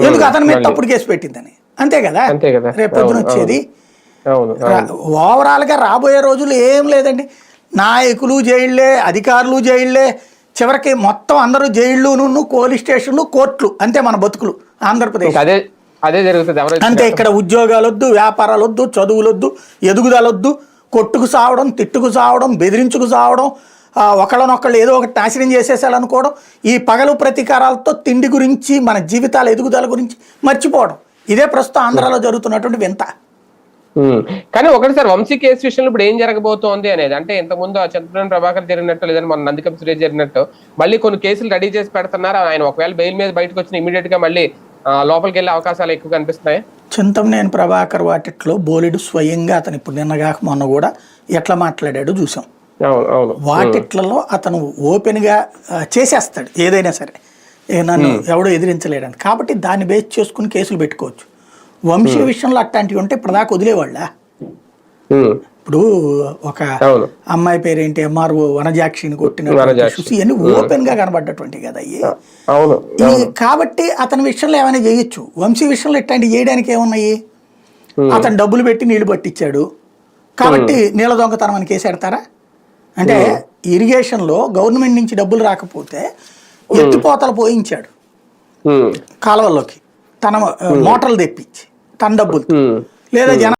ఎందుకు అతని మీద తప్పుడు కేసు పెట్టిందని. అంతే కదా రేపు పొద్దున వచ్చేది. ఓవరాల్ గా రాబోయే రోజులు ఏం లేదండి, నాయకులు జైళ్లే, అధికారులు జైళ్లే, చివరికి మొత్తం అందరూ జైళ్ళు, పోలీస్ స్టేషన్లు, కోర్టులు, అంతే మన బతుకులు ఆంధ్రప్రదేశ్. అదే జరుగుతుంది అంతే. ఇక్కడ ఉద్యోగాలు వద్దు, వ్యాపారాలు వద్దు, చదువులు వద్దు, ఎదుగుదల వద్దు, కొట్టుకు సావడం, తిట్టుకు సావడం, బెదిరించుకు సావడం, ఒకళ్ళనొక్కళ్ళు ఏదో ఒకటి నాశనం చేసేసాలనుకోవడం, ఈ పగలు ప్రతీకారాలతో తిండి గురించి, మన జీవితాల ఎదుగుదల గురించి మర్చిపోవడం, ఇదే ప్రస్తుతం ఆంధ్రాలో జరుగుతున్నటువంటి వింత. కానీ ఒకటి సార్, వంశీ కేసు విషయంలో ఇప్పుడు ఏం జరగబోతోంది అనేది, అంటే ఇంతకుముందు చింతమనేని ప్రభాకర్ జరిగినట్టు, లేదంటే మన నందికం సురేష్ జరిగినట్టు మళ్ళీ కొన్ని కేసులు రెడీ చేసి పెడుతున్నారు. ఆయన ఒకవేళ బెయిల్ మీద బయటకు వచ్చిన ఇమీడియట్ గా మళ్ళీ లోపలికి వెళ్ళే అవకాశాలు ఎక్కువ కనిపిస్తున్నాయి. చింతమనేని ప్రభాకర్ వాటిట్లో బోలెడు స్వయంగా అతను ఇప్పుడు నిన్నగాక మొన్న కూడా ఎట్లా మాట్లాడాడు చూసాం. వాటిట్లలో అతను ఓపెన్ గా చేసేస్తాడు ఏదైనా సరే, నన్ను ఎవడో ఎదిరించలేడని. కాబట్టి దాన్ని బేస్ చేసుకుని కేసులు పెట్టుకోవచ్చు. వంశీ విషయంలో అట్లాంటివి ఉంటే ఇప్పుడు దాకా వదిలేవాళ్ళ. ఇప్పుడు ఒక అమ్మాయి పేరేంటి, ఎంఆర్ఓ వనజాక్షిని కొట్టిన చూసి అన్ని ఓపెన్ గా కనబడ్డటువంటి కదా అయ్యి. కాబట్టి అతని విషయంలో ఏమైనా చేయొచ్చు. వంశీ విషయంలో ఇట్లాంటివి చేయడానికి ఏమున్నాయి? అతను డబ్బులు పెట్టి నీళ్లు పట్టించాడు కాబట్టి నీళ్ళ దొంగతనం అని కేసు పెడతారా? అంటే ఇరిగేషన్ లో గవర్నమెంట్ నుంచి డబ్బులు రాకపోతే ఎత్తిపోతలు పోయించాడు కాలువల్లోకి, తన మోటార్లు తెప్పించి తన డబ్బులు, లేదా జన